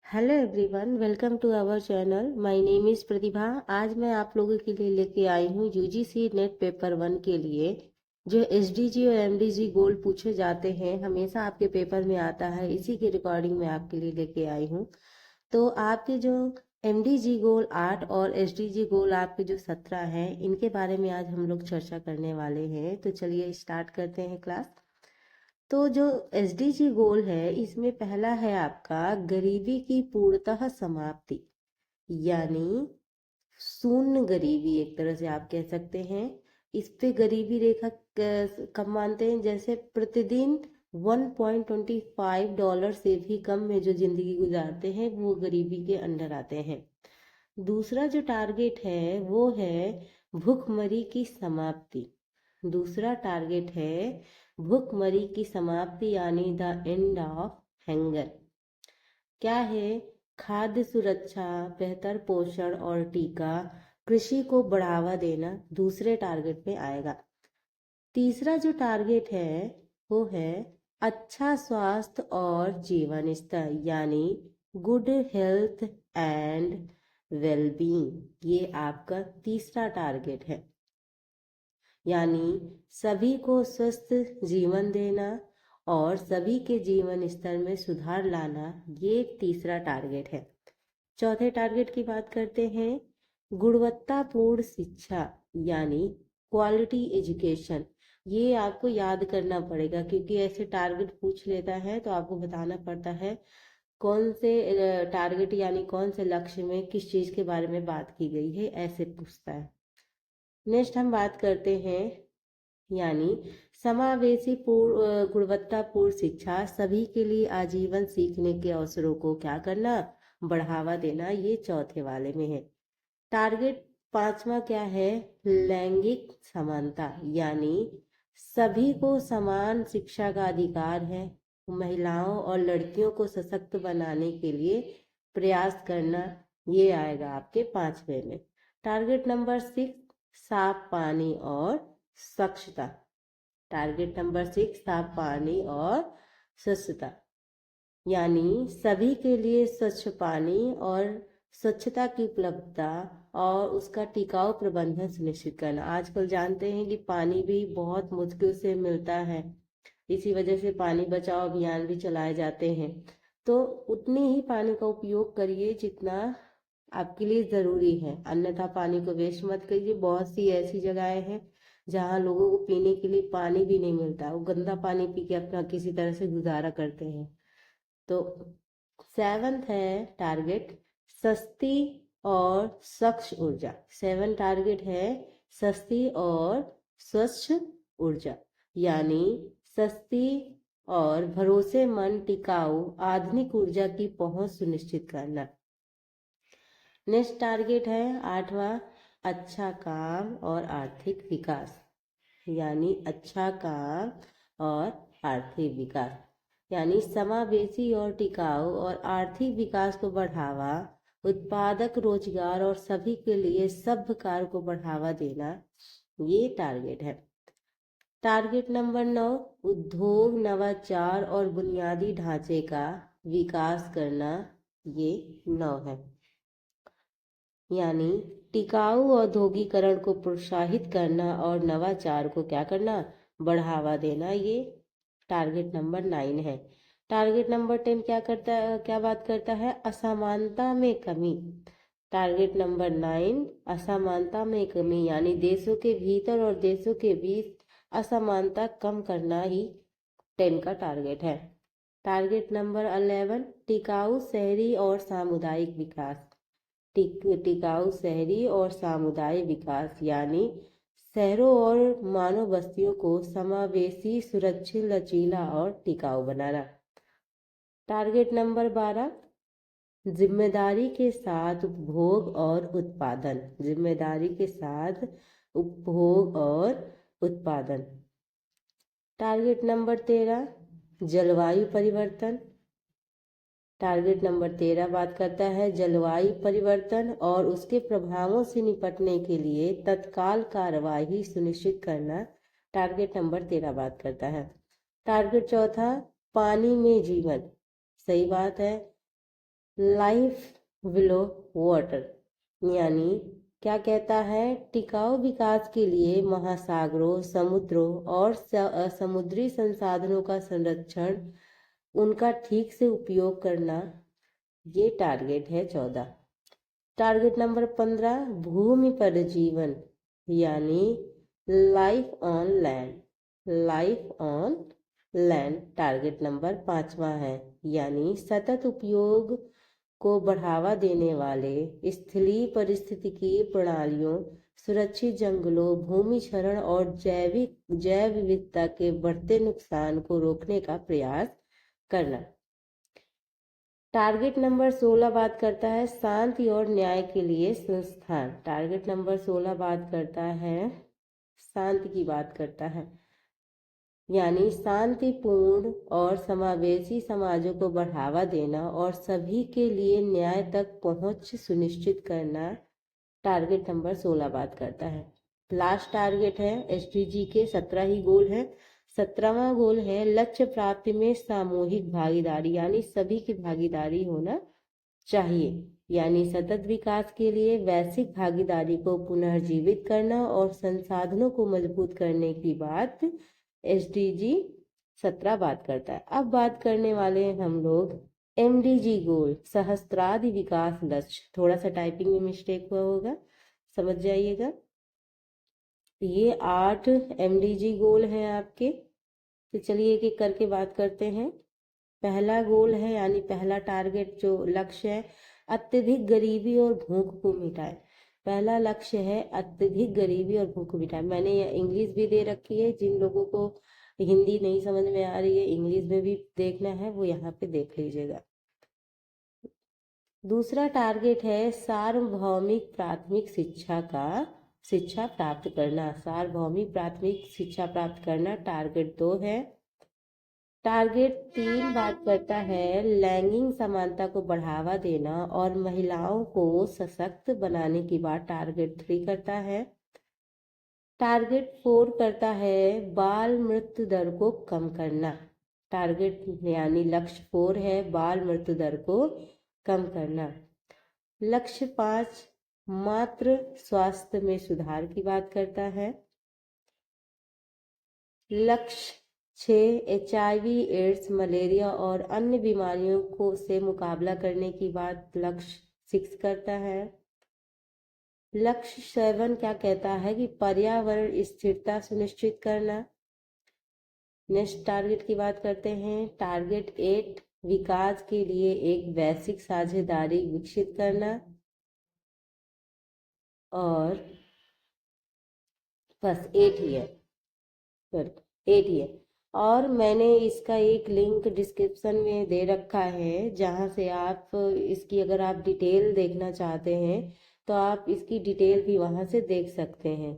Hello everyone, welcome to our channel. My name is Pratibha. आज मैं आप लोगों के लिए लेके आई हूँ यूजीसी नेट पेपर 1 के लिए जो एसडीजी और एमडीजी गोल पूछे जाते हैं। हमेशा आपके पेपर में आता है, इसी की रिकॉर्डिंग मैं आपके लिए लेके आई हूँ। तो आपके जो एमडीजी गोल 8 और एसडीजी गोल आपके जो 17 हैं, इनके बारे में आज हम लोग चर्चा करने वाले हैं। तो चलिए स्टार्ट करते हैं क्लास। तो जो एसडीजी गोल है, इसमें पहला है आपका गरीबी की पूर्णतः समाप्ति, यानी शून्य गरीबी। एक तरह से आप कह सकते हैं। इस पे गरीबी रेखा कब मानते हैं? जैसे प्रतिदिन $1.25 से भी कम में जो जिंदगी गुजारते हैं वो गरीबी के अंडर आते हैं। दूसरा जो टारगेट है वो है भूखमरी की समाप्ति। दूसरा टारगेट है भूखमरी की समाप्ति, यानी द एंड ऑफ हंगर। क्या है? खाद्य सुरक्षा, बेहतर पोषण और टीका, कृषि को बढ़ावा देना दूसरे टारगेट में आएगा। तीसरा जो टारगेट है वो है अच्छा स्वास्थ्य और जीवन स्तर, यानी गुड हेल्थ एंड वेलबींग। ये आपका तीसरा टारगेट है, यानी सभी को स्वस्थ जीवन देना और सभी के जीवन स्तर में सुधार लाना, ये तीसरा टारगेट है। चौथे टारगेट की बात करते हैं, गुणवत्तापूर्ण शिक्षा, यानी क्वालिटी एजुकेशन। ये आपको याद करना पड़ेगा, क्योंकि ऐसे टारगेट पूछ लेता है तो आपको बताना पड़ता है कौन से टारगेट यानी कौन से लक्ष्य में किस चीज़ के बारे में बात की गई है, ऐसे पूछता है। नेक्स्ट हम बात करते हैं, यानी समावेशी गुणवत्तापूर्ण शिक्षा, सभी के लिए आजीवन सीखने के अवसरों को क्या करना? बढ़ावा देना। ये चौथे वाले में है। टारगेट पांचवा क्या है? लैंगिक समानता, यानी सभी को समान शिक्षा का अधिकार है। महिलाओं और लड़कियों को सशक्त बनाने के लिए प्रयास करना, ये आएगा आपके पांचवे में। टारगेट नंबर 6, साफ पानी और स्वच्छता। टारगेट नंबर 6, साफ पानी और स्वच्छता, यानी सभी के लिए स्वच्छ पानी और स्वच्छता की उपलब्धता और उसका टिकाऊ प्रबंधन सुनिश्चित करना। आजकल जानते हैं कि पानी भी बहुत मुश्किल से मिलता है, इसी वजह से पानी बचाओ अभियान भी चलाए जाते हैं। तो उतनी ही पानी का उपयोग करिए जितना आपके लिए ज़रूरी है, अन्यथा पानी को वेस्ट मत करिए। बहुत सी ऐसी जगहें हैं जहाँ लोगों को पीने के लिए पानी भी नहीं मिलता, वो गंदा पानी पी के अपना किसी तरह से गुजारा करते हैं। तो सेवन्थ है टारगेट, सस्ती और स्वच्छ ऊर्जा। 7 टारगेट है सस्ती और स्वच्छ ऊर्जा, यानी सस्ती और भरोसेमंद टिकाऊ आधुनिक ऊर्जा की पहुंच सुनिश्चित करना। नेक्स्ट टारगेट है 8वां, अच्छा काम और आर्थिक विकास, यानी अच्छा काम और आर्थिक विकास, यानी समावेशी और टिकाऊ और आर्थिक विकास को बढ़ावा, उत्पादक रोजगार और सभी के लिए सभ्य कार्य को बढ़ावा देना, ये टारगेट है। टारगेट नंबर 9, उद्योग नवाचार और बुनियादी ढांचे का विकास करना, ये 9 है, यानी टिकाऊ औद्योगिकरण को प्रोत्साहित करना और नवाचार को क्या करना? बढ़ावा देना। ये टारगेट नंबर 9 है। टारगेट नंबर 10 क्या करता है, क्या बात करता है? असमानता में कमी। टारगेट नंबर 9, असमानता में कमी, यानी देशों के भीतर और देशों के बीच असमानता कम करना ही 10 का टारगेट है। टारगेट नंबर 11, टिकाऊ शहरी और सामुदायिक विकास। टिकाऊ शहरी और सामुदायिक विकास, यानी शहरों और मानव बस्तियों को समावेशी, सुरक्षित, लचीला और टिकाऊ बनाना। टारगेट नंबर 12, जिम्मेदारी के साथ उपभोग और उत्पादन। जिम्मेदारी के साथ उपभोग और उत्पादन। टारगेट नंबर 13, जलवायु परिवर्तन। टारगेट नंबर 13 बात करता है जलवायु परिवर्तन और उसके प्रभावों से निपटने के लिए तत्काल कार्यवाही सुनिश्चित करना। टारगेट नंबर 13 बात करता है। टारगेट चौथा, पानी में जीवन। सही बात है, लाइफ बिलो वाटर, यानी क्या कहता है, टिकाऊ विकास के लिए महासागरों, समुद्रों और समुद्री संसाधनों का संरक्षण, उनका ठीक से उपयोग करना, ये टारगेट है 14। टारगेट नंबर 15 भूमि पर जीवन, यानी life on land, life on land target number 5वां है, यानी सतत उपयोग को बढ़ावा देने वाले स्थलीय पारिस्थितिकी प्रणालियों, सुरक्षित जंगलों, भूमि क्षरण और जैव विविधता के बढ़ते नुकसान को रोकने का प्रयास करना। टारगेट नंबर 16 बात करता है शांति और न्याय के लिए संस्थान। टारगेट नंबर 16 बात करता है शांति की बात करता है, यानी शांतिपूर्ण और समावेशी समाजों को बढ़ावा देना और सभी के लिए न्याय तक पहुंच सुनिश्चित करना। टारगेट नंबर 16 बात करता है। लास्ट टारगेट है एसडीजी के 17 ही गोल है। 17वां गोल है लक्ष्य प्राप्ति में सामूहिक भागीदारी, यानी सभी की भागीदारी होना चाहिए, यानी सतत विकास के लिए वैश्विक भागीदारी को पुनर्जीवित करना और संसाधनों को मजबूत करने की बात एसडीजी 17 बात करता है। अब बात करने वाले हैं हम लोग एमडीजी गोल, सहस्त्राधि विकास लक्ष्य। थोड़ा सा टाइपिंग में मिस्टेक हुआ होगा, समझ जाइएगा। ये 8 एमडीजी गोल हैं आपके। तो चलिए एक एक करके बात करते हैं। पहला गोल है, यानी पहला टारगेट जो लक्ष्य है, अत्यधिक गरीबी और भूख को मिटाए। पहला लक्ष्य है अत्यधिक गरीबी और भूख को मिटाए। मैंने ये इंग्लिश भी दे रखी है, जिन लोगों को हिंदी नहीं समझ में आ रही है, इंग्लिश में भी देखना है, वो यहाँ पे देख लीजिएगा। दूसरा टारगेट है सार्वभौमिक प्राथमिक शिक्षा प्राप्त करना। सार्वभौमिक प्राथमिक शिक्षा प्राप्त करना टारगेट 2 है। टारगेट 3 बात करता है लैंगिक समानता को बढ़ावा देना और महिलाओं को सशक्त बनाने की बात टारगेट 3 करता है। टारगेट 4 करता है बाल मृत्यु दर को कम करना। टारगेट यानी लक्ष्य 4 है बाल मृत्यु दर को कम करना। लक्ष्य 5 मातृ स्वास्थ्य में सुधार की बात करता है। लक्ष्य 6 HIV, एड्स, मलेरिया और अन्य बीमारियों को से मुकाबला करने की बात लक्ष्य 6 करता है। लक्ष्य 7 क्या कहता है कि पर्यावरण स्थिरता सुनिश्चित करना। नेक्स्ट टारगेट की बात करते हैं। टारगेट 8 विकास के लिए एक वैश्विक साझेदारी विकसित करना। और बस 8 ही है, 8 ही है। और मैंने इसका एक लिंक डिस्क्रिप्शन में दे रखा है, जहाँ से आप इसकी अगर आप डिटेल देखना चाहते हैं तो आप इसकी डिटेल भी वहाँ से देख सकते हैं।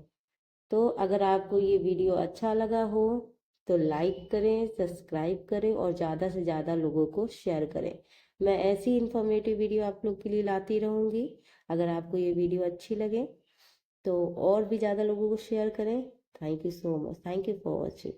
तो अगर आपको ये वीडियो अच्छा लगा हो तो लाइक करें, सब्सक्राइब करें और ज़्यादा से ज़्यादा लोगों को शेयर करें। मैं ऐसी इन्फॉर्मेटिव वीडियो आप लोग के लिए लाती रहूँगी। अगर आपको ये वीडियो अच्छी लगे तो और भी ज़्यादा लोगों को शेयर करें। Thank you so much, thank you for watching.